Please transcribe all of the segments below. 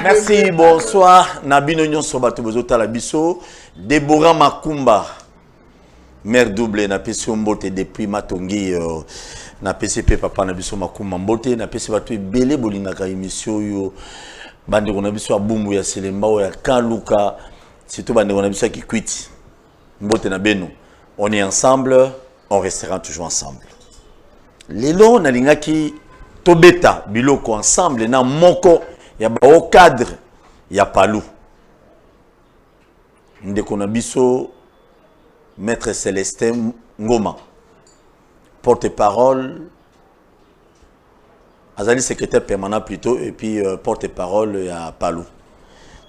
Merci, bonsoir. Nabino Nyonso Batubozota Labiso. Deborah Makumba. Mère double na pesi mbote depuis Matongi na PCP papa na biso Makumba mbote na pesi batu belé bolingaka émission yo bande kona biso abumbu ya Selemba ya Kaluka surtout bande kona biso kikwiti mbote na beno. On est ensemble, on restera toujours ensemble. Lelo na lingaki tobeta biloko ensemble na moko ya ba au cadre ya Palu. Ndeko na biso Maître Célestin Ngoma, porte-parole, Azali secrétaire permanent plutôt, et puis porte-parole à Palou.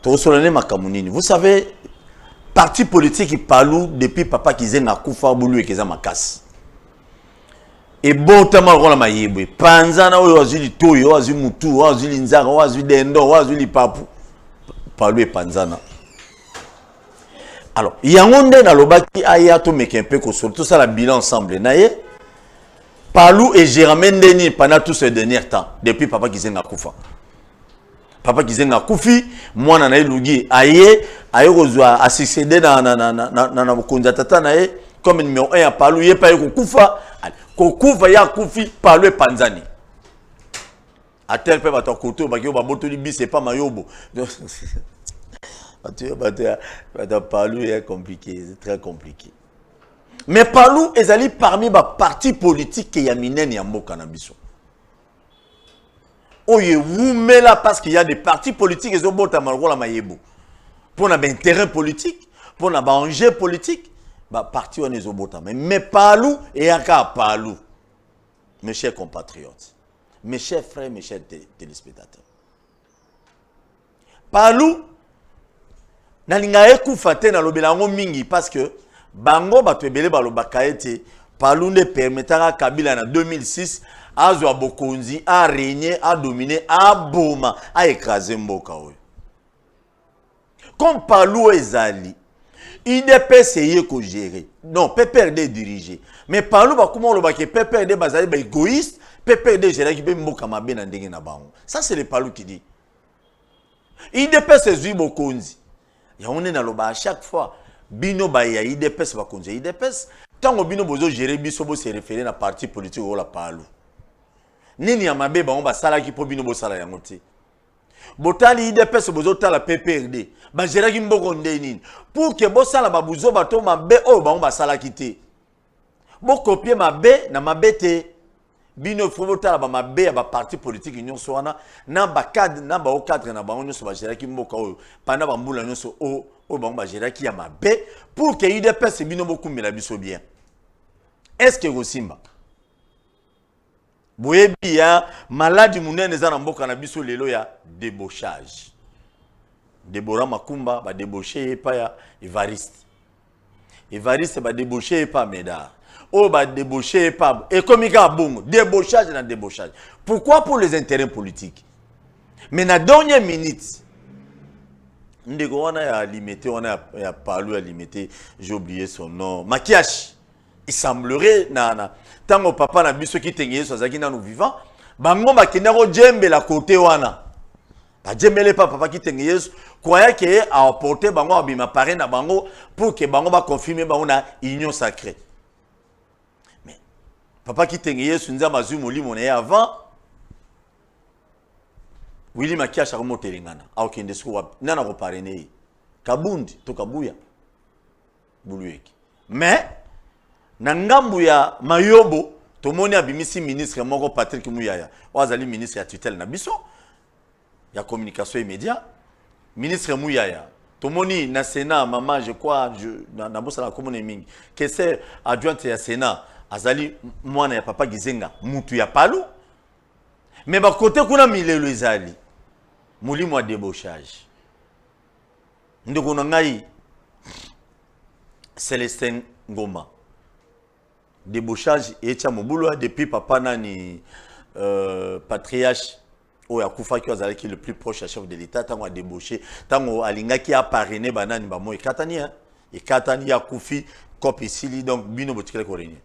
Vous savez, parti politique qui Palou depuis papa qui na Koufa Boulou et qui ma casse. Et bon, tellement on a maïbé. Panzana ou azuli toyo, azuli mutu, azuli nzara, azuli dendo, azuli papu. Palou et Panzana. Alors, il y a un monde dans le bas qui a été un peu tout ça, la bilan ensemble. Palou et Jérôme Ndeni pendant tout ce dernier temps, depuis papa qui s'est Koufa. Papa qui s'est Koufi, moi, nana Lugi, aye a succédé dans le Kondatata, comme numéro 1 à Palou, il n'y a pas eu Koufa. Koufa, il y a Koufi, Palou et Panzani. À tel peu, votre côté, c'est pas Mayobo. Palou est compliqué, c'est très compliqué. Mais Palou est allé parmi les partis politiques qui y a minen et ambo cannabis. Oye, vous mettez là parce qu'il y a des partis politiques qui ont beau tamargo maïebo. Pour un intérêt politique, pour un enjeu politique, bah parti on est au beau mais Palou et encore Palou. Mes chers compatriotes, mes chers frères, mes chers téléspectateurs. Palou nalinga ekufate na lobelango mingi parce que bango bato ebele balobaka ete Palou ne permettra Kabila en 2006 azwa bokonzi a régner a dominer a boma a écraser mboka oyo. Comme Palou ezali IDPS eye ko gérer. Non, PPRD diriger. Mais Palou ba comment lobaki PPRD bazali ba égoïste, PPRD gérer ki be mboka mabe na ndenge na bango. Ça c'est le Palou qui dit. IDPS ezui bokonzi. Ya on est dans le bas à chaque fois. Bino ba ya IDPS va konje IDPS. Tant que bino bozo gérer biso bo se référer na parti politique ou la Palou. Nini ya mabe ba on ba sala ki po bino bo sala ya ngoti. Botali IDPS bozo tala PPRD. Ba gérer ki mboko ndenini. Pour que bo sala ba buzo ba to mabe o ba on ba sala ki te. Bo copier mabe na mabe te. Bino faut tala ba mabe ba parti politique union soana na ba cadre na ba au cadre na ba on so ba gérer ki mboka o pendant ba mbula nyonso o ba gérer ki ya mabe pour que IDPS bino boku mela biso bien. Est-ce que Rosimba boyebi ya maladi munene za na mboka na biso lelo ya débauchage. Deborah Makumba ba débaucher pa ya Evariste. Evariste ba débaucher pa Médard. Oh, bah, débauché, pas. Et comme il y a bon, débauchage et débauchage. Pourquoi pour les intérêts politiques? Mais dans la dernière minute, on a limité, on a parlé à limiter, j'ai oublié son nom. Makiash. Il semblerait, tant que papa n'a vu ce qui t'engage sur Zaki dans nous vivants, bango bakinero djembe la côté wana. Ba djembe le papa qui t'engage, croyait qu'il a apporté bango abima parrain na bango pour que bango va confirmer bango na union sacrée. Papa qui t'engage sur Nza Mazou Molimo avant. Willy Makia Charmo Telingana. A aucun des coups. Nana reparene. Kabundi, to Kabuya. Bulueki. Mais, Nangambuya Mayobo, Tomoni Abimisi ministre, Moko Patrick Mouyaya. Oazali ministre à tutelle Nabiso. Il y a communication immédiate. Ministre Mouyaya. Tomoni na Sénat, maman, je crois, na bossa la commune mingi. Que c'est adjointe à Sénat. Azali mwana ya papa Gizenga mutu ya Palou. Mais ba côté kuna milelo ezali. Mulimo débauchage. Ndeko na ngai Célestin Ngoma. Débauchage et tia mobulu depuis papa nani patriarche o ya kufa ki azali ki le plus proche à chef de l'état tango a débauché tango alinga ki a parrainé banani ba mo ekatani hein. Ekatani ya kufi copie ici donc bino botikele ko réunion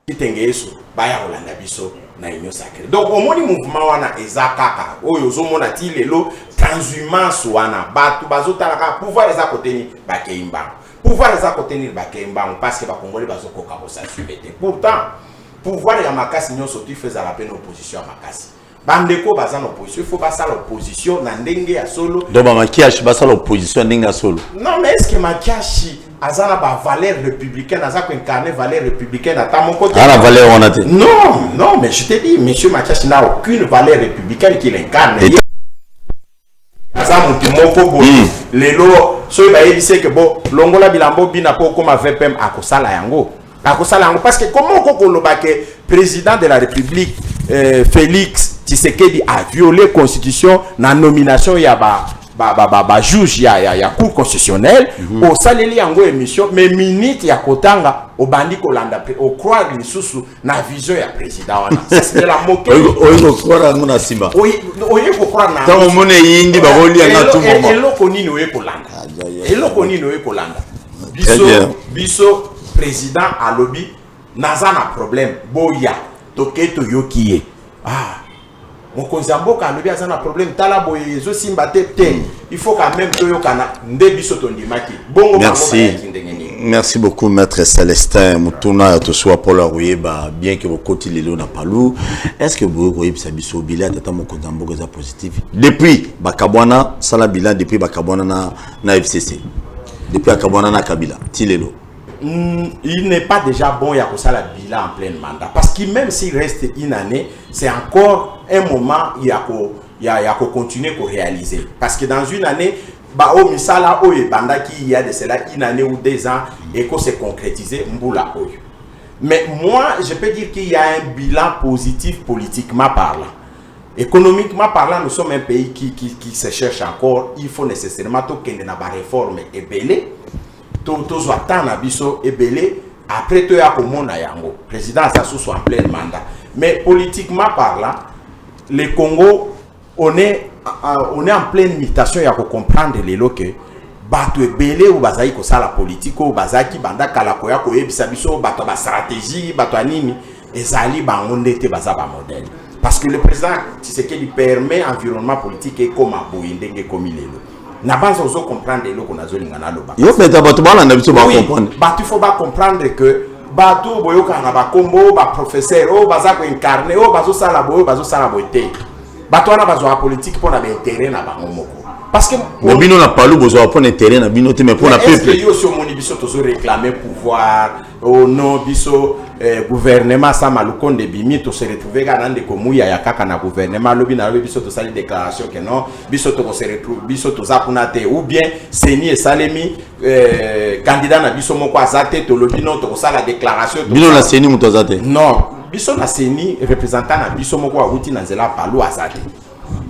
Itengeso baya Rolanda biso na union sacrée. Donc au moni mouvement wana ezakaka oyo zomona ti lelo transhumance wana batu bazotalaka pouvoir eza koteni bakeimba. Pouvoir eza koteni bakeimba parce que ba congolais bazokoka ko s'assumer. Pourtant pouvoir ya makasi nyonso tu faisait la peine opposition à makasi. Bandeko baza na opposition, il faut pas ça l'opposition na ndenge ya solo. Donc ba makiashi ba ça l'opposition ndenge ya solo. Non mais est-ce que makiashi azana ba valeur républicaine, azako incarner valeur républicaine à mon côté. Ah la valeur on a dit. Non, mais je te dis, monsieur Makiashi n'a aucune valeur républicaine qu'il incarne. Azam moko bo lelo so ba yebise que bon longola bilambo bina po comme VPM akosala yango. Akosala yango parce que comment kokoloba ke président de la République Félix Tshisekedi a violé la constitution na nomination ya juge ya cour constitutionnelle au saleli yango émission mais minute ya kotanga au bandi kolanda au croire lisusu na vision ya président wana c'est la moquer oyo croire ngona simba oyo croire na tant mone yindi ba boli anga tout moment eloko nini oyo kolanda biso président alobi naza na problème boya toketo yokiye mokonzi mboka alobi aza na problème tala boye zo simba te il faut quand même que yokana nde biso tondimaki bongo merci beaucoup maître Célestin Mutuna to soit Paul Ruyeba bien que bokoti lelo na palou est-ce que vous voyez bisa biso bilan tata mokonzi mboka za positif depuis bakabwana sala bilan depuis bakabwana na FCC depuis bakabwana na Kabila ti lelo. Il n'est pas déjà bon il y a ça la bilan en plein mandat parce que même s'il reste une année c'est encore un moment il y a continuer pour réaliser parce que dans une année bah au misala o e banda qui y a de cela une année ou 2 ans et que c'est concrétisé mbula oyo. Mais moi je peux dire qu'il y a un bilan positif politiquement parlant. Économiquement parlant, nous sommes un pays qui se cherche encore. Il faut nécessairement qu'il y ait une réforme et belé. Tous attendent à biso et belé. Après, tu as comme yango. Président Sassou en plein mandat. Mais politiquement parlant, le Congo, on est en pleine mutation. Il y a comprendre les locaux. Bato e belé ou bazai ko sala politique ou bazaki banda kala koya ko yebisa biso bato ba stratégie bato anini ezali ba ondete baza ba modèle. Parce que le président Tshisekedi permet environnement politique et comme aboyendenge comme il est là. Na base ozo comprendre le qu'on a zolinga na loba. Yo peta bato bana na biso ba comprendre. Bato il faut pas comprendre que bato boyoka na ba kombo ba professeur o baza ko incarner o bazo sala boyo bazo sala boyete. Bato wana bazo la politique pour na ba intérêt na ba momoko. Parce que mais bino na palu besoin pour intérêt na bino te mais pour na peuple. Est-ce que yo sur mon biso to réclamer pouvoir au non biso gouvernement ça malukonde bimi to se retrouver dans des komuya ya kaka na gouvernement lobi na biso to sali déclaration que non biso to se retrouve biso to zapunate ou bien seni et salemi candidat na biso moko azate to lobi non to sala déclaration bino na seni muto azate non biso na seni représentant na biso moko awuti na nzela palu azate.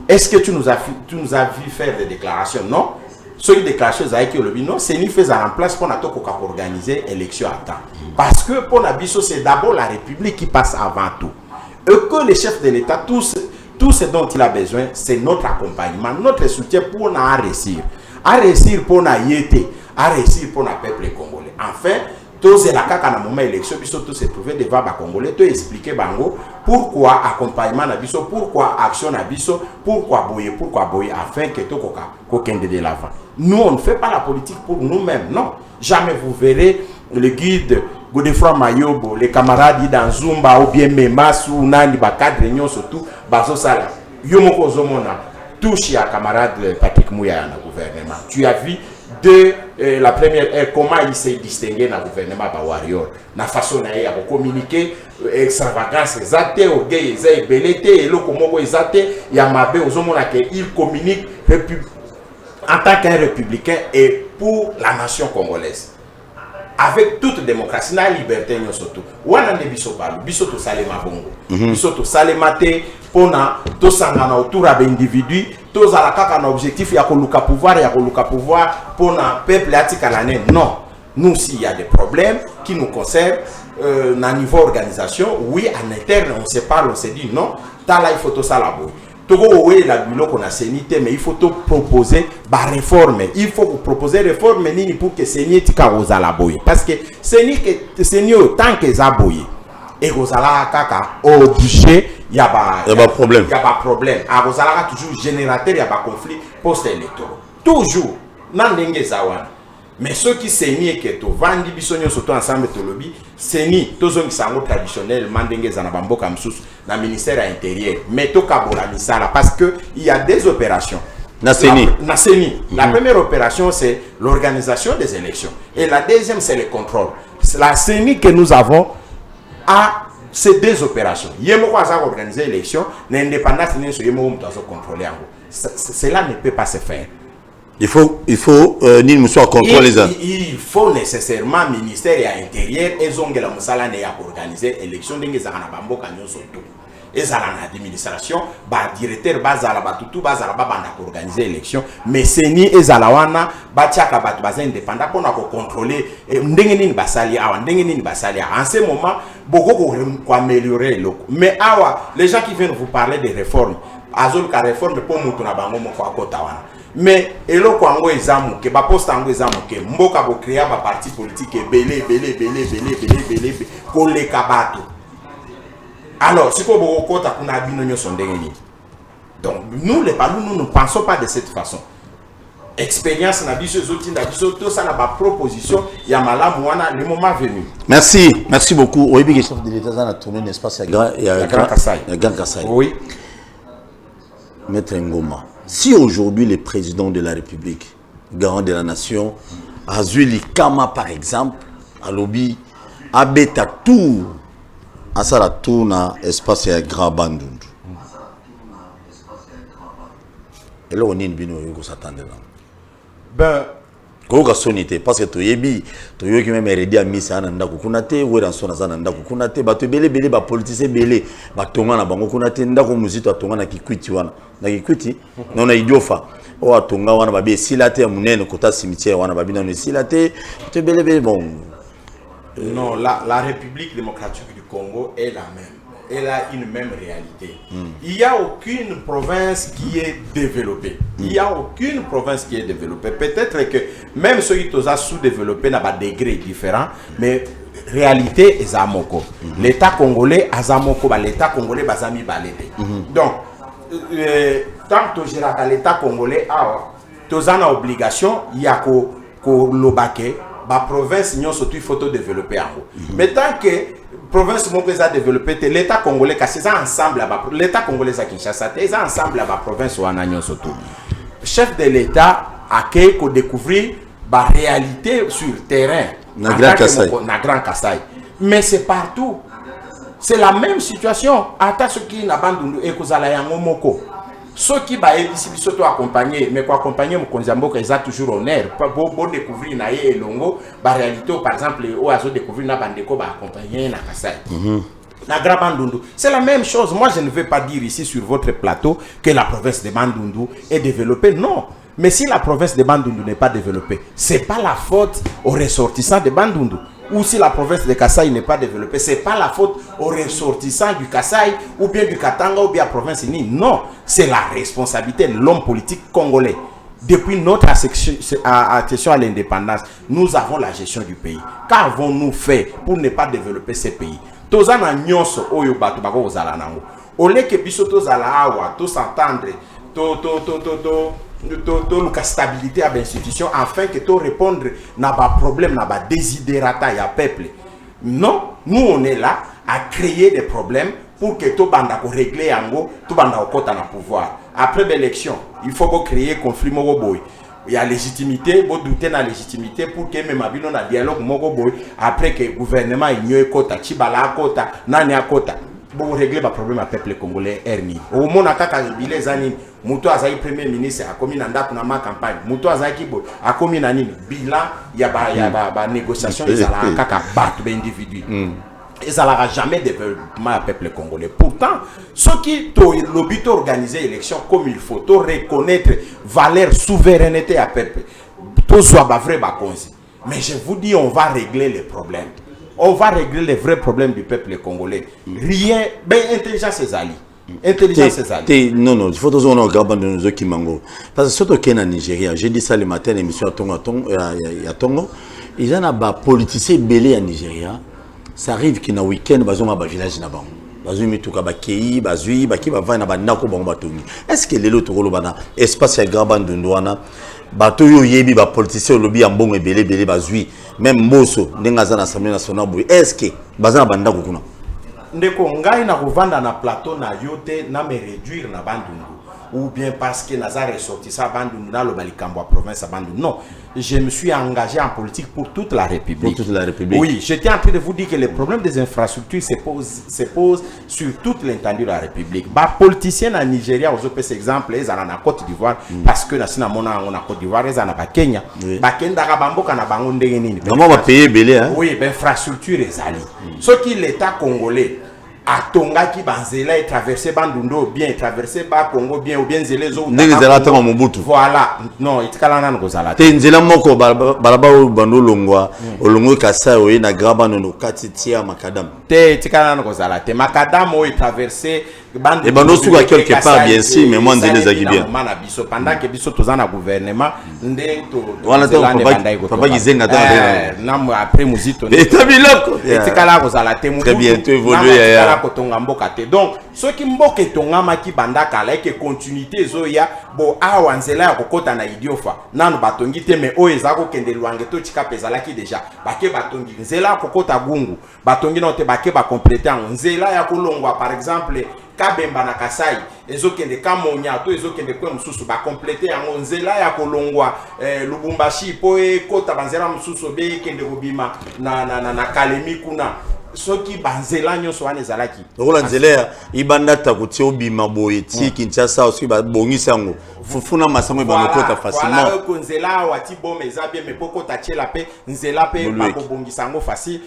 Est-ce que tu nous as vu faire des déclarations? Non. Sur les déclarations, non, c'est ni fait en place pour organiser l'élection à temps. Parce que pour Nabiso, c'est d'abord la République qui passe avant tout. Et que les chefs de l'État, tout ce dont il a besoin, c'est notre accompagnement, notre soutien pour nous réussir. À réussir pour nous yéter, à réussir pour le peuple congolais. Enfin, tous la kaka na moment élection biso tous se trouver devant ba congolais to expliquer bango pourquoi accompagnement na biso pourquoi action na biso pourquoi boyer afin que to koka kokende de l'avant. Nous on ne fait pas la politique pour nous-mêmes, non. Jamais vous verrez le guide Godefroid Mayobo, les camarades dans Zumba ou bien Memasu nani ba cadre nyon surtout bazo sala yo moko zomona touche à camarade Patrick Mouya na gouvernement. Tu as vu la première comment il s'est distingué dans le gouvernement de Warrior. La façon dont il a communiqué, extravagance, exacté, orgueil, belleté, et le comment exacté, il y a mabé aux hommes il communique en tant qu'un républicain et pour la nation congolaise. Avec toute démocratie, la liberté, surtout. Ou on a des biso to salema bongo. Biso to salemate pour na to sangana autour de l'individu. Tous à la kaka un objectif, il y a pouvoir pour un peuple atikalané. Non. Nous, s'il y a des problèmes qui nous concernent, à niveau organisation, oui, en interne, on se parle, on se dit non, là, il faut tout ça là-bas. Togo oui la bilo qu'on a sénité mais il faut te proposer ba réforme. Il faut proposer réforme nini pour que sénité tika ozala boye parce que sénité tant que za boye et ozala kaka obligé il y a pas problème. Il y a pas problème. A ozala toujours générateur il y a pas conflit post-électoral. Toujours nan ndenge zawana. Mais ceux qui sénient que to vandi bisonyo surtout ensemble to lobby séni to zone qui sango traditionnel mandenge za na bamboka msusu na ministère à l'intérieur mais to kabola misala parce que il y a des opérations na séni la première opération c'est l'organisation des élections et la deuxième c'est le contrôle. La séni que nous avons a ces deux opérations yemo kwa za organiser l'élection l'indépendance n'est so yemo mutazo contrôler ango cela ne peut pas se faire. Il faut ni nous soit contrôler les il faut nécessairement ministère et intérieur et zongela musala ne ya organiser élection ndenge za na bamboka nyonso tout et za na administration ba directeur bazala batutu bazala ba banda organiser élection mais seni ezala wana ba tiaka batu baza indépendant pour na ko contrôler ndenge nini basali awa ndenge nini basali en ce moment beaucoup ko améliorer loko mais awa les gens qui viennent vous parler de réformes azol ka réforme pour mutu na bango mo ko akota wana. Mais eloko ango ezamu ke ba poste ango ezamu ke mboka bo créer ba parti politique belé ko le kabato. Alors si ko bo kota kuna bino nyoso ndenge ni. Donc nous les palou nous ne pensons pas de cette façon. Expérience na biso zoti na biso to ça na ba proposition ya malamu wana le moment venu. Merci beaucoup. Oyebi que chef de l'État dans la tournée n'est-ce pas c'est Grand Kassai. Oui. Maître Ngoma. Si aujourd'hui le président de la République, garant de la nation, Azuli Kama par exemple, à lobby, abeta tout, à ça la tourne espace à Grand Bandundu. Et là on est une bino yoko s'attendre là. Ben, koka sonité parce que toyebi toyoki même héredi a mis ça nanda kukunate ou dans son azana nanda kukunate bato belé ba politicien belé ba tonga na bango kunate ndako muzito atonga na kikwiti wana na kikwiti non na idiofa o atonga wana babi silate munene kota cimetière wana babi na silate to belé bon non la République démocratique du Congo est la même. Elle a une même réalité. Il n'y a aucune province qui est développée. Il n'y a aucune province qui est développée. Peut-être que même ceux qui sont sous-développés n'ont pas de degrés différents, mais réalité est Zamoko. L'État congolais a Zamoko, l'État congolais bazami balete. Donc, tant que j'ai l'État congolais, tu as une obligation, il y a qu'au lobake, la province n'y a surtout photo développer en haut. Mais tant que province a développé l'État congolais c'est ensemble l'État congolais à Kinshasa c'est ensemble la province ou en surtout chef de l'État a qu'à découvrir la réalité sur le terrain na Grand Kassai mais c'est partout c'est la même situation ata ce qui n'a bandundu et kozala yango moko ceux qui ba ebisi biso to accompagner mais quoi accompagner mo konzamboka ils a toujours honneur pour découvrir na ye longo ba réalité par exemple o azo découvrir na bandeko ba accompagner na Kassai na Grand Bandundu c'est la même chose. Moi je ne veux pas dire ici sur votre plateau que la province de Bandundu est développée, non, mais si la province de Bandundu n'est pas développée c'est pas la faute aux ressortissants de Bandundu. Ou si la province de Kassai n'est pas développée, c'est pas la faute aux ressortissants du Kassai ou bien du Katanga ou bien la province unie. Non, c'est la responsabilité de l'homme politique congolais. Depuis notre accession à l'indépendance, nous avons la gestion du pays. Qu'avons-nous fait pour ne pas développer ces pays? Tozana nyonso oyo batu bako ozala nango. Ole ke biso tozala awa, to s'entendre, la stabilité à l'institution afin que tu répondre à bas problème na bas désidérata ya peuple. Non, nous on est là à créer des problèmes pour que tout banda ko régler yango, tout banda ko kota na pouvoir. Après l'élection, il faut créer conflit moko boy. Il y a légitimité, bon douter na légitimité pour que même abino na dialogue moko boy après que le gouvernement ignoye kota, chibala kota, nani akota. Bon régler le problème à peuple congolais erni. Au moment kaka bilé zani muto azai premier ministre a commis nanda pour ma campagne. Muto azai kibo a commis nani bilan ya ba négociation ils ala kaka bat be individu. Ils n'aura jamais développement à peuple congolais. Pourtant, ceux qui l'objet organiser l'élection comme il faut, reconnaître valeur souveraineté à peuple, tout soit vrai mais je vous dis, on va régler les problèmes. On va régler les vrais problèmes du peuple congolais. Rien, ben intelligence c'est Ali. Intelligence ezali. Non, il faut toujours on regarde dans nos Kimango. Parce que surtout qu'il y a en Nigeria, j'ai dit ça le matin, l'émission à Tongo, il y a des politiciens belés en Nigeria. Ça arrive qu'il y a un week-end, ils ont un village là-bas. Ils ont mis tout le monde, bazui, baki bava na banako bangobatongi. Est-ce que les autres rôles bana espace ya grand bande ndwana bato yo yebi ba politicien lobby ambongo belé bazui même Mosso ndengaza na Assemblée nationale boy. Est-ce que bazana bandako kuna? Ndeko ngai na kovanda na plateau na yote na me réduire na bandundu ou bien parce que Nazar est sorti ça bandundu na lo balikambo province à bandundu. Non, je me suis engagé en politique pour toute la République. Pour toute la République. Oui, j'étais en train de vous dire que les problèmes des infrastructures se posent sur toute l'étendue de la République. Bah politiciens en Nigeria, aux autres exemple, ils sont en Côte d'Ivoire parce que na mona on a Côte d'Ivoire, ils sont en Kenya. Bah Kenya Rabambo kana bango ndenge nini. Comment on va payer belé hein? Oui, ben infrastructure est ali. Ce qui l'État congolais a tonga qui banzela et traversé Bandundu bien, traversé ba Congo bien ou bien zélé zo. Voilà. Non, itikala na ngozala. Tenzela moko balaba bando longwa, olongo kasa oye na graba no katitia makadam. Te itikala na ngozala. Te makadam o traversé et bando suka quelque part bien sûr mais moi nzele zaki bien. Pendant que biso tozana gouvernement ndé to wana to papa gizenga ta na après muzito. Eta biloko. Itikala ngozala te mu. Très bientôt évoluer ya. Donc ceux qui mboke tongama ki bandaka la que continuité zoya bo awa nzela ya kokota na idiofa nanu batongi te me o ezako kende lwange to chika pezala ki déjà bake batongi nzela kokota gungu batongi no te bake ba compléter nzela ya kolongwa par exemple Kabemba na Kasai ezokende Kamonya to ezokende kwa mususu ba compléter yango nzela ya kolongwa Lubumbashi po kota banzela mususu be kende kobima na Kalemi kuna soki banzela nyonso wana ezalaki okola nzela ibanda takuti obima boye ti Kinshasa osi babongisa yango fufuna masango ebanokota facilement voilà ko nzela wati bome eza bien mais poko tachela pe nzela pe bakobongisa yango facile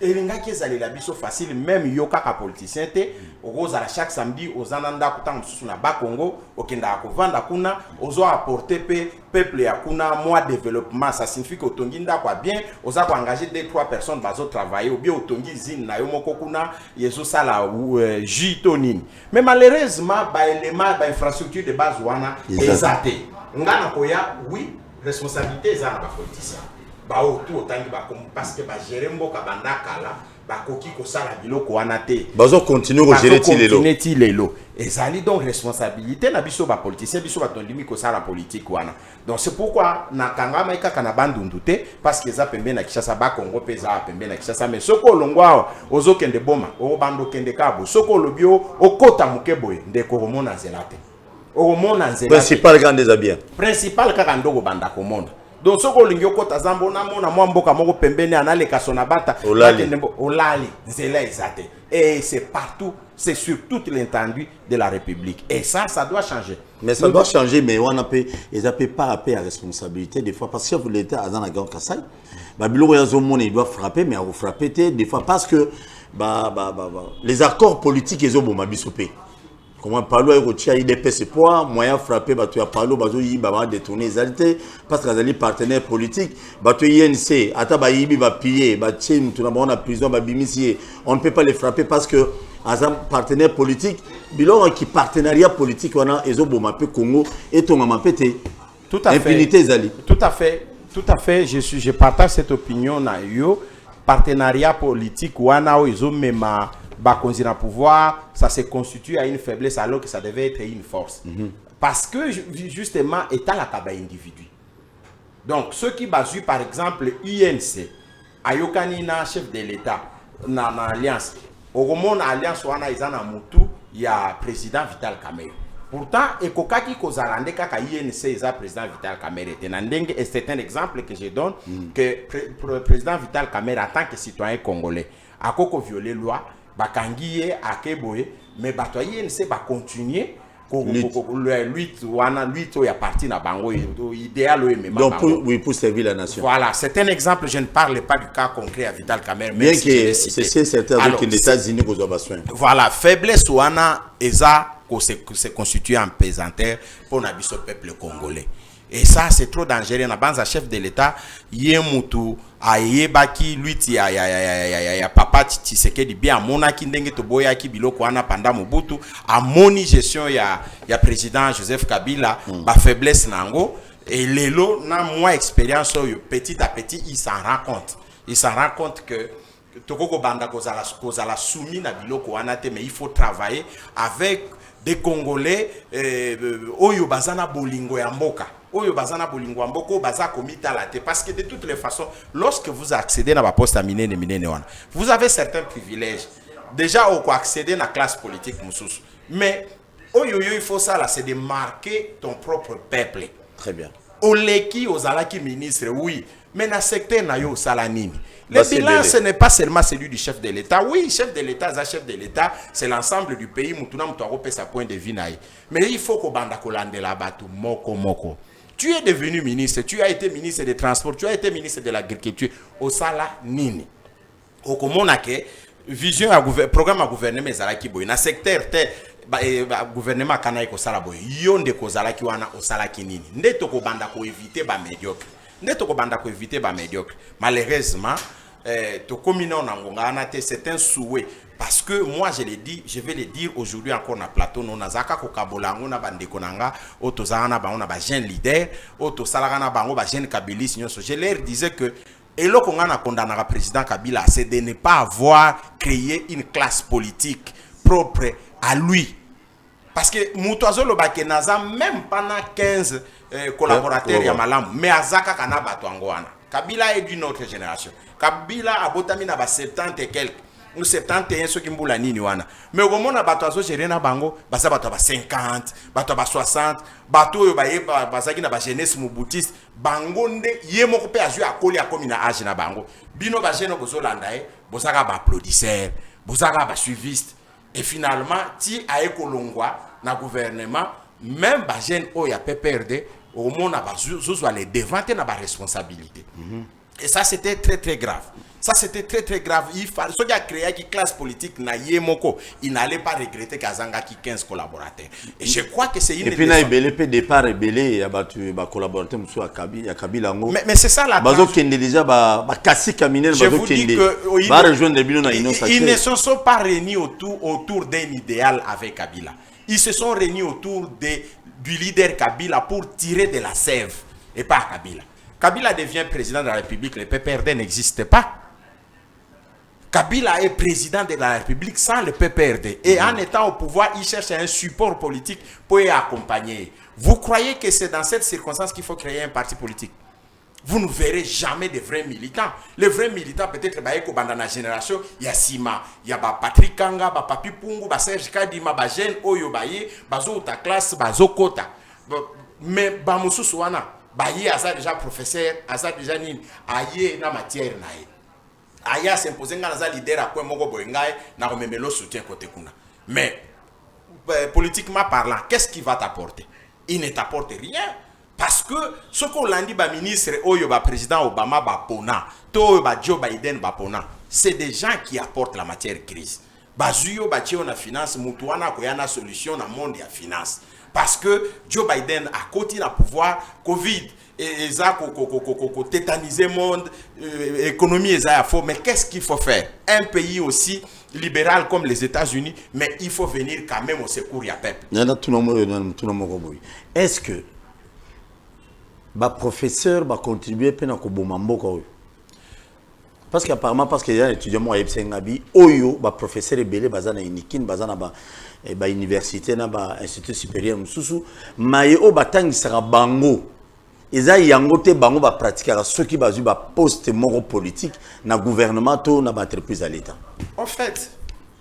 elingaki ezalela biso facile même yo kaka politicien te okozala chaque samedi ozananda kutanga mususu na Bakongo okenda kovanda kuna ozo apporter pe peuple ya kuna moi développement ça signifie que otongi ndako bien oza ko engager 2-3 personnes bazo travailler ou bien otongi zine na yo moko kuna yezo sala jito nini mais malheureusement ba élément ba infrastructure de base wana ezate ngana koya oui responsabilité za na ba politicien ba otu otangi ba parce que ba gérer mboka bandaka la ba koki ko sala biloko wana te bazo continuer ko gérer ti lelo ezali donc responsabilité na biso ba politicien biso ba tondimi ko sala politique wana donc c'est pourquoi na kangama ikaka na bandundu te parce que za pembe na Kinshasa ba Congo peza pembe na Kinshasa mais soko longwa ozo kende boma o bando kende kabo soko lobio okota mukeboye ndeko romona zelate o romona zelate principal grand déshabillé principal kaka ndoko banda ko monde. Donc ce que l'ingio kota zambo na mona mwamboka moko pembeni anale kasona bata olali nzela ezate et c'est partout, c'est sur toute l'étendue de la République et ça doit changer. Mais ça doit changer mais on a peu ils appellent pas à paix à responsabilité des fois parce que vous l'êtes à dans la Grand Kassai Babilo Yazomon il doit frapper mais à vous frapper des fois parce que les accords politiques ils ont bon mabisopé. Comment parler avec le IDP c'est poids moyen frapper bato ya parlo bazo yi ba détourner exalté parce que les partenaires politiques bato INC ata ba yibi ba piller ba tchim tout na bon na prison ba bimisi on ne peut pas les frapper parce que as un partenaire politique bilon qui partenariat politique wana ezoboma pe Congo et ton mama pété tout à impunité zali tout à fait je partage cette opinion na yo partenariat politique wana o ezomema bakonzi na pouvoir, ça se constitue à une faiblesse alors que ça devait être une force. Parce que justement, état la kaba individu. Donc, ceux qui basent par exemple INC, Ayokani na chef de l'État, na alliance, au moment alliance wana izana mutu, il y a président Vital Kamerhe. Pourtant, ekokaki kozalande kaka INC isa président Vital Kamerhe. Et c'est un exemple que je donne que président Vital Kamerhe en tant que citoyen congolais a koko violé loi. Bakangiye akeboye mais batoye nse ba continuer lutte wana lutte ya parti na bango idéal o même donc pour servir la nation. Voilà, c'est un exemple, je ne parle pas du cas concret à Vital Kamerhe bien que c'est certain que les États-Unis ko besoin. Voilà, faiblesse wana eza ko se constituer en pesanteur pour na biso peuple congolais. Et ça, c'est trop dangereux. Na banza chef de l'État, yemutu ayebaki luiti ya papa Tshisekedi bien monaki ndenge to boyaki biloko wana pendant Mobutu, amoni gestion ya président Joseph Kabila, ba faiblesse nango. Et lelo na moi expérience petit à petit il s'en rend compte. Il s'en rend compte que tokoko banda kozala soumis na biloko wana te, mais il faut travailler avec des Congolais oyo bazana bolingo ya mboka. Oyo bazana bolingo ya mboka baza komita la te, parce que de toutes les façons lorsque vous accédez na ba poste à minene wana, vous avez certains privilèges. Déjà au accéder na classe politique mususu. Mais oyo il faut ça là, c'est de marquer ton propre peuple. Très bien. Oleki ozalaki ministre, oui, mais na secteur na yo salanini. Le bilan, ce n'est pas seulement celui du chef de l'État. Oui, chef de l'État, chef de l'État, c'est l'ensemble du pays. Moutouna Moutouarope sa point de vue. Mais il faut qu'on bande kolande la batu moko moko. Tu es devenu ministre, tu as été ministre des Transports, tu as été ministre de l'Agriculture. Au sala nini. Au komonake vision à programme à gouvernement ezalaki boy na secteur te gouvernement kana ko sala boy yonde ko zalaki wana osalaki nini ndeto ko banda ko éviter ba médiocre ndeto ko banda ko éviter ba médiocre. Malheureusement to komina na ngonga na te, c'est un souhait, parce que moi je l'ai dit, je vais le dire aujourd'hui encore na plateau no nazaka ko kabolango na bandeko nanga otozana ba on a ba jeune leader oto salaka na bango ba jeune kabilis nyonso. Je leur disais que et là, qu'on a condamné le président Kabila, c'est de ne pas avoir créé une classe politique propre à lui. Parce que Moutouazo Lobake n'a même pas 15 collaborateurs Yamalam, mais Azaka Kana Batouangouana. Kabila est d'une autre génération. Kabila a botami na 70 et quelques. Ou 71 ceux qui m'boula nini wana. Mais au moment où Batoazo géré na bango, basa bato ba 50, bato ba 60, bato yo ba yeba basaki na ba jeunesse moubutiste, bango nde yemo ko pe azu akoli akomi na âge na bango. Bino ba jeune ko zolanda bosaka ba applaudisseur, bosaka ba suiviste. Et finalement, ti a ekolongwa na gouvernement, même ba jeune o ya PPRD, au moment où ba zozo les devant na ba responsabilité. Et ça c'était très très grave. Ça c'était très très grave. Il fallait ceux qui a créé une classe politique na yemoko, il n'allait pas regretter qu'Azanga qui 15 collaborateurs. Et je crois que c'est une. Et puis na BLP départ rebellé, ya battu ba collaborateur monsieur ya Kabila ngo. Mais c'est ça la. Bazo kende déjà ba kasi kaminer bazo kende. Ba rejoindre Bino na Union sacrée. Ils ne se sont pas réunis autour d'un idéal avec Kabila. Ils se sont réunis autour du leader Kabila pour tirer de la sève et pas Kabila. Kabila devient président de la République, le PPRD n'existe pas. Kabila est président de la République sans le PPRD. Et en étant au pouvoir, il cherche un support politique pour y accompagner. Vous croyez que c'est dans cette circonstance qu'il faut créer un parti politique? Vous ne verrez jamais de vrais militants. Les vrais militants, peut-être, dans la génération, il y a Sima, il y a Patrick Kanga, Papi Pungu, Serge Kadima, Jean Oyo Baye, Bazo ta classe, Bazo Kota. Mais Bamoussou Souana, Baye, Aza déjà professeur, Aza déjà nini, Aye na matière nae. Aya s'imposer nga leader à quoi moko boengaye na rememelo soutien côté kuna. Mais politiquement parlant, qu'est-ce qui va t'apporter? Il ne t'apporte rien, parce que ce qu'on l'a dit ba ministre oyo ba président Obama ba pona, to ba Joe Biden ba pona, c'est des gens qui apportent la matière grise. Bazuyo ba tio na finance, mutuana ko yana solution na monde ya finance. Parce que Joe Biden a continué à pouvoir Covid et ça tétaniser le monde, économie mais qu'est-ce qu'il faut faire? Un pays aussi libéral comme les États-Unis, mais il faut venir quand même au secours ya peuple. Est-ce que les professeurs vont contribuer à Kobomambo? Parce qu'apparemment, parce qu'il y a un étudiant moi Ngabi, Oyo, ba professeur Ebele, bazana Inikin, bazana ba université, ba institut supérieur Msusu, maye o batangi sera bango. Eza yangote bango ba pratiquer ceux qui basu ba poste moro politique na gouvernement to na ba entreprise à l'état. En fait,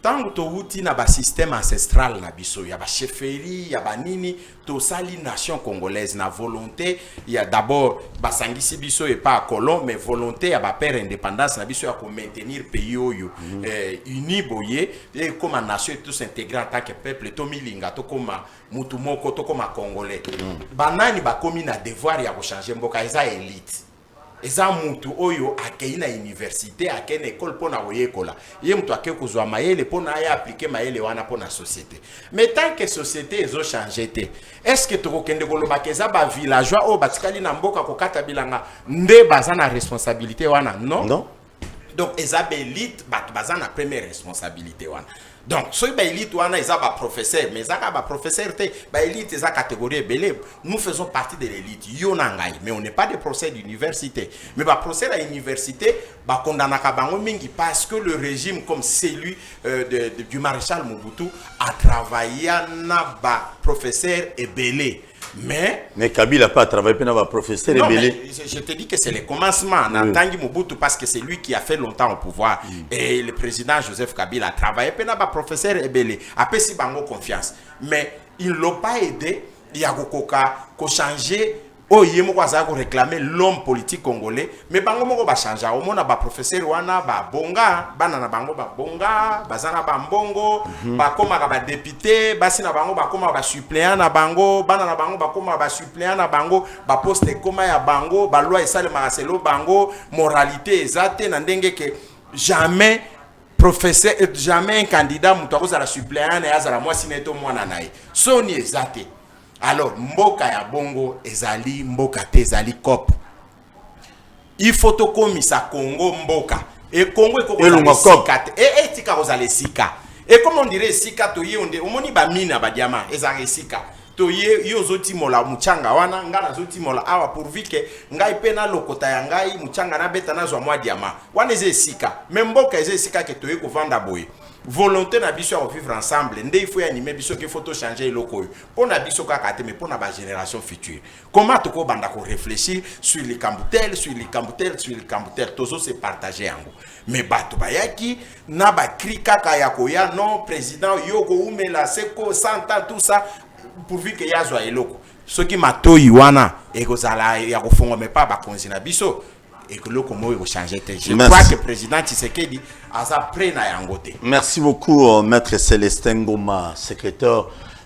tant que tu as un système ancestral na biso, ya ba chefferie, ya ba nini, to sali nation congolaise na volonté, il y a d'abord ba sangisi biso et pas colon, mais volonté ya ba père indépendance na biso ya ko maintenir pays oyo uni boye et comme nation tous intégrés en tant que peuple to milinga to comme mutu moko to comme congolais. Banani ba komi na devoir ya ko changer mboka eza élite. eza mutu oyo akei na université akei na école pona oyekola ye mutu akei kozwa mayele pona ya appliquer mayele wana pona société mais tant que société ezo changer te est-ce que tokokende koloba keza ba villageois o batikali na mboka kokata bilanga nde baza na responsabilité wana non non donc eza ba élite baza na première responsabilité wana. Donc, si ba élite wana eza ba professeur, mais eza ba professeur te, ba élite eza catégorie belé. Nous faisons partie de l'élite. Yo nangai, mais on n'est pas des professeurs d'université. Mais ba professeur à l'université, ba kondanaka bango mingi parce que le régime comme celui du maréchal Mobutu a travaillé na ba professeur et belé. Mais Kabila n'a pas travaillé pour un professeur rebelle. Je te dis que c'est le commencement. Nantangi Mobutu parce que c'est lui qui a fait longtemps au pouvoir. Et le président Joseph Kabila a travaillé pour un professeur rebelle. Après si bango confiance. Mais ils ne l'ont pas aidé. Il y a ko changer. Oh, il y a réclamer l'homme politique congolais. Mais bango moko ba changer. Au moins ba professeur wana ba bonga, banana bango ba bonga, bazana ba mbongo, ba koma ba député, basina bango ba koma ba suppléant na bango, banana bango ba koma ba suppléant na bango, ba poste koma ya bango, ba loi esale maraselo bango, moralité ezate na ndenge que jamais professeur jamais un candidat mutu akozala suppléant na azala mwasi neto mwana naye. Soni ezate. Alors, mboka ya bongo ezali mboka te ezali cop. Il faut to komisa Congo mboka. Et Congo est sika. Et tika kozale sika. Et comme on dirait sika to ye onde omoni ba mina ba diamant ezali sika. To ye yo zoti mola muchanga wana ngana zoti mola awa pourvu que ngai pena lokota ya ngai muchanga na beta na zwa mwa diamant. Wana eze sika. Mais mboka eze sika ke to ye ko vanda boye. Volonté na biso à vivre ensemble ndé il faut animer biso qu'il faut changer loko pour na biso kaka te mais pour na ba génération future comment toko banda ko réfléchir sur les camboutels tozo se partager yango mais bato bayaki na ba krika kaya koya non président yoko umela seko santa tout ça pourvu que yazwa eloko ce qui matoyi wana e kozala ya kofongo mais pas ba konzina biso. Et que le Congo va changer. Je crois que le président Tshisekedi a prêt à yangote. Merci beaucoup, Maître Célestin Goma, secrétaire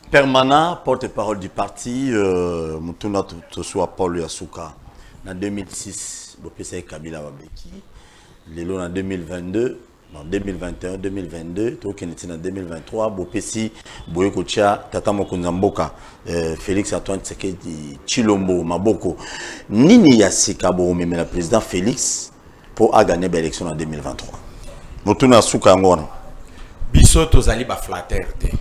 permanent, porte-parole du parti. Mutuna Tosua Paul Yasuka. En 2006, le PCA Kabila Wabeki. Lelo en 2022, en 2021, 2022, en 2023, Bopesi, Boyokocha, Tata Mokunzamboka, Félix Antoine Tshisekedi, Chilombo, Maboko. Nini Yassika Borome, mais le président Félix, pour gagner l'élection en 2023. Motuna Souka Ngona. Biso tozali ba flatter te.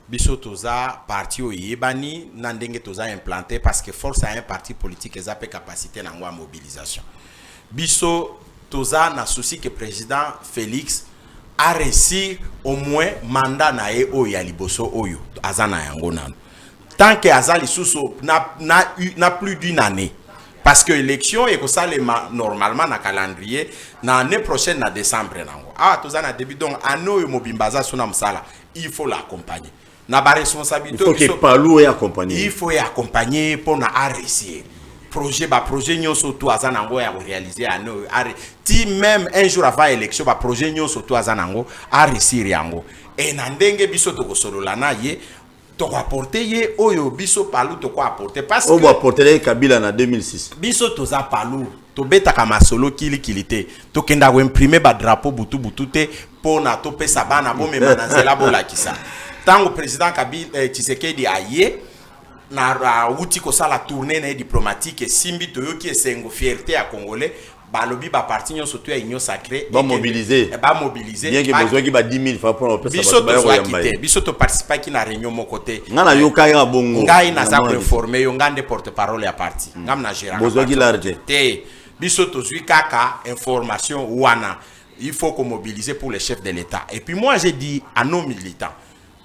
Biso toza parti o yebani nandenge toza implanté parce que force à un parti politique et zape capacité na ngwa mobilisation. Biso toza na souci que président Félix a réussi au moins mandat na e o ya liboso oyo azana yango nano. Tant que azali suso na plus d'une année parce que l'élection est ça normalement na calendrier na année prochaine na décembre nango. Ah toza na début donc ano yo mobimbaza sona msala il faut l'accompagner. Na ba responsabilité il faut que Palou est accompagné. Il faut accompagner pour na réussir. Projet nyonso to azanango ya réaliser ano ti même un jour avant élection ba projet nyonso to azanango a réussir yango et na ndenge biso to kosolola na ye to ko apporter ye oyo biso Palou to ko apporter parce que on va apporter Kabila en 2006 biso to za Palou to beta ka masolo kilité to kenda ko imprimer ba drapeau butu te pona to pesa bana bo mema na zela bola kisa tango président Kabila Tshisekedi aye na outi ko sala tournée na diplomatique et simbi toyoki esengo fierté à congolais balobi ba parti nyo surtout ya union sacrée ba mobiliser bien que besoin ki ba 10 000 francs pour pesa biso to participer ki na réunion mon côté ngana yoka ya bongo ngai na za ko informer yo ngande porte-parole ya parti ngam na gérant besoin ki large te biso to zui kaka information wana il faut qu'on mobiliser pour les chefs de l'État et puis moi j'ai dit à nos militants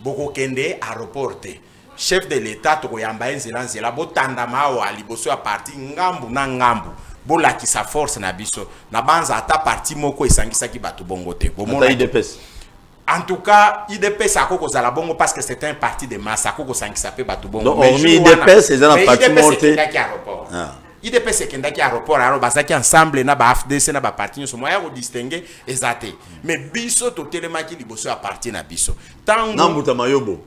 boko kende à reporter chef de l'État to yamba nzela botandama wa liboso ya parti ngambu na ngambu bola ki sa force na biso na banza ata parti moko esangisa ki bato bongo te bomona IDPS en tout cas IDPS akoko zala bongo parce que c'est un parti de masse akoko sangisa pe bato bongo mais IDPS c'est un parti monté IDPS ekendaki aéroport alors bazaki ensemble na ba FDC na ba parti nyonso moya ko distinguer ezate mais biso to telemaki liboso ya parti na biso Nambuta Mayobo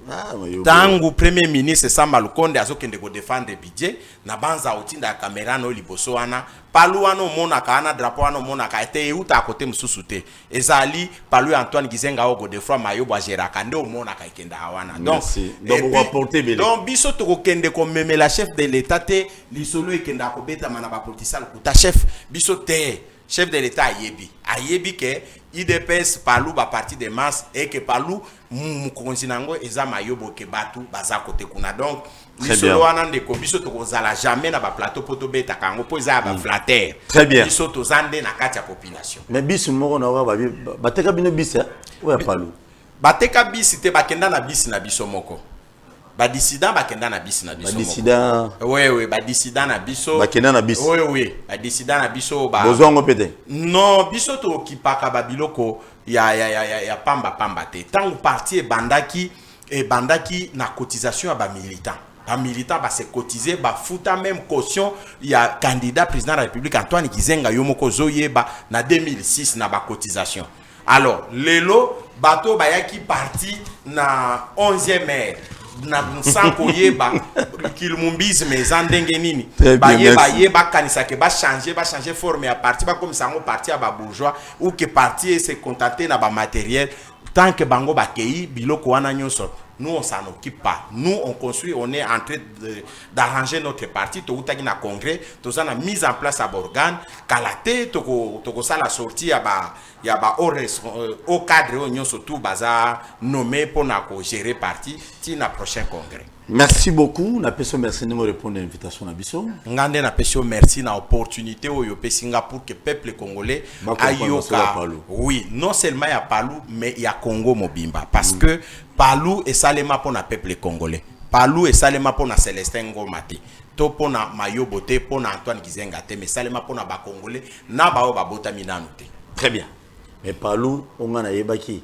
tangu premier ministre Samba Lukonde azokende ko défendre budget na banza otinda caméra no liboso wana palu wana omona kana drapeau wana omona ka ete euta à côté mususu te ezali palu Antoine Gizenga ogo de fois Mayobo ageraka nde omona ka ikenda wana donc donc biso to ko kende ko memela chef de l'état te lisolo ikenda ko beta mana ba politicien kuta chef biso te chef de l'état ayebi que IDPS palu ba parti de masse et que palu mukonzi nango eza Mayobo ke batu baza côté kuna donc lisolo wana ndeko biso to kozala jamais na ba plateau poto beta kango po eza ba flatter très bien biso to zande na kati ya population mais biso moko na wa bateka bino bisi ou ya palu bateka bisi te bakenda na bisi na biso moko ba dissident bakenda na bisi na biso dissident oui ba dissident na biso bakenda na bisi oui ba dissident na biso ba bozongo pete non biso to kipaka ba biloko ya pamba te tangu parti e bandaki na cotisation ya ba militant ba se cotiser ba futa même caution ya candidat président de la République Antoine Gizenga yomoko zoyeba na 2006 na ba cotisation alors lelo bato bayaki parti na 11e maire na sanko yeba kilumumbisme ezandenge nini ba kanisa ke ba changer forme ya parti ba comme sango parti ya ba bourgeois ou que parti se contenter na ba matériel tant que bango ba kei biloko wana nyonso nous on s'en occupe pas nous on construit on est en train d'arranger notre parti to utaki na congrès to ça na mise en place à organe kalate to ça la sortie ya ba au cadre nyonso tout baza nommé pour na ko gérer parti ti na prochain congrès. Merci beaucoup. Na peso merci de me répondre à l'invitation na biso. Ngande na peso merci na opportunité oyo pe Singapour que peuple congolais ayoka. Oui, non seulement ya Palu mais ya Congo mobimba parce que Palu est salema pour na peuple congolais. Palu est salema pour na Célestin Ngoma te. To pour na Mayobo te pour na Antoine Gizenga te mais salema pour na ba congolais na ba o ba botami nanu te. Très bien. Mais Palu on na yebaki.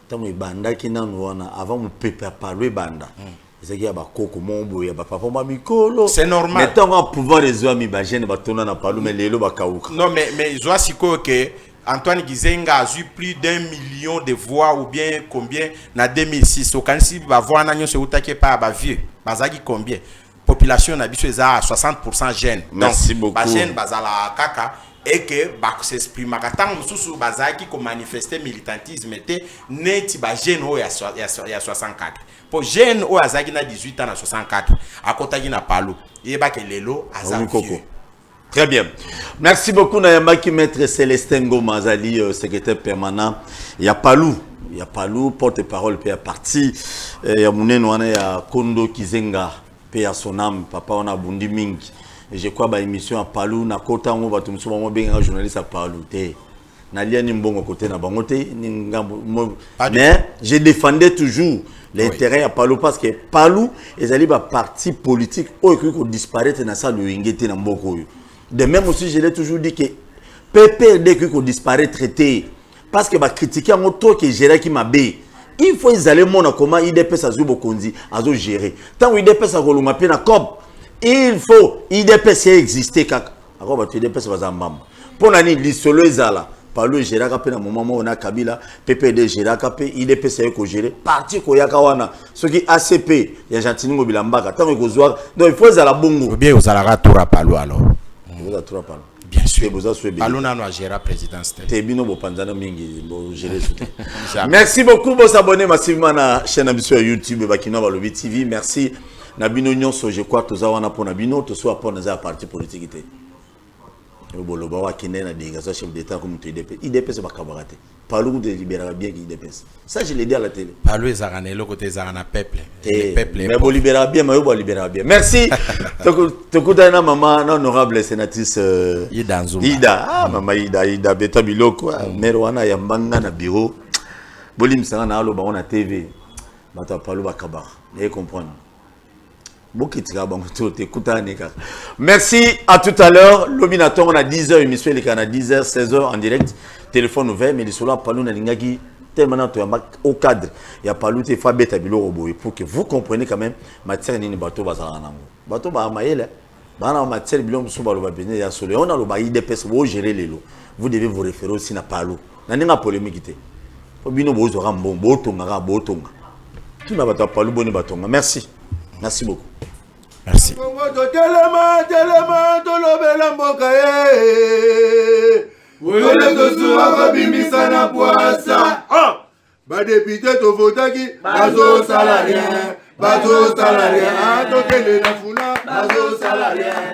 Tamu ibandaki nanu wana avant mon peuple Palu banda. C'est normal. Mais tant qu'on pouvoir les hommes, imagine, na palu mais les non mais je vois si que Antoine Gizenga a eu plus d'1 million de voix ou bien combien na 2006 au Kansi va voir n'agnon se outake pas ba vieux bazaki combien population na biso eza 60% jeunes. Merci beaucoup. Ba jeune bazala kaka et que ba s'exprime tant mususu bazaki ko manifester militantisme te neti ba jeune o ya 64 pour jeune o azaki na 18 ans na 64 akotaki na Palu yeba ke lelo azaki. Très bien. Merci beaucoup Nayambaki maître Célestin Ngoma Azali secrétaire permanent. Il y a Palu porte-parole puis à parti il y a Muneno wana ya Kondo Kizenga puis à son âme papa on a bundi mingi. Et je crois ba émission à Palu na kota ngo batu musuba mo benga journaliste à Palu te. Na lia ni mbongo côté na bango te ni ngambo mais je défendais toujours l'intérêt à Palu parce que Palu ezali ba parti politique o ko disparaître na ça le ingete na mboko yo. De même aussi je l'ai toujours dit que PPRD qui disparaît traité parce que ba critiquer en auto que gérer qui m'a bé. Il faut ils aller mona comment IDPS a zubo konzi azo gérer. Tant IDPS a kolunga pe na COP il faut IDPS exister kaka. Ako ba IDPS va zambamba. Pona ni lisolo ezala Palu gérer ka pe na moment on a Kabila PPD gérer ka pe IDPS ko gérer parti ko yaka wana ce qui ACP ya Gentini Mobila Mbaka tant ko zoa donc il faut ezala bongo. Bien ozala tour Palu alors. Vous avez trop parlé. Bien sûr. Allons à gérer présidence. Merci beaucoup pour s'abonner massivement à la chaîne sur YouTube Bakino Balobi TV. Merci. Nabino Nyonso, je crois que tu as pour Nabino, tu sois pour nos partis politiques. Chef d'État comme tu IDPS. IDPS c'est pas camarade. Palu de libérer bien IDPS. Ça je l'ai dit à la télé. Palu est zarane le côté zarana peuple. Mais bon libérer bien, mais bon libérer bien. Merci. Tu écoutes na maman honorable sénatrice Ida Nzuma. Ida, ah maman Ida beta biloko. Mère wana ya mbanga na bureau. Bolim sanga na alo ba on a TV. Bata Palu ba kabara. Vous comprenez? Merci, à tout à l'heure. L'obinaton, on a 10h, émission, il y a 10h, 16h en direct. Téléphone ouvert, mais les sols, Palu, Nalingaki, tellement au cadre. Il y a Palu, il faut que vous compreniez quand même, matière, ni bateau, bateau, En matière de bilan, on a le IDPS, vous gérez les lots. Vous devez vous référer aussi à Palo. Vous n'avez pas de polémique. Merci. Merci beaucoup. Merci. Député to votaki bazo salarié, bazo salarié, to tele na funa bazo salarié.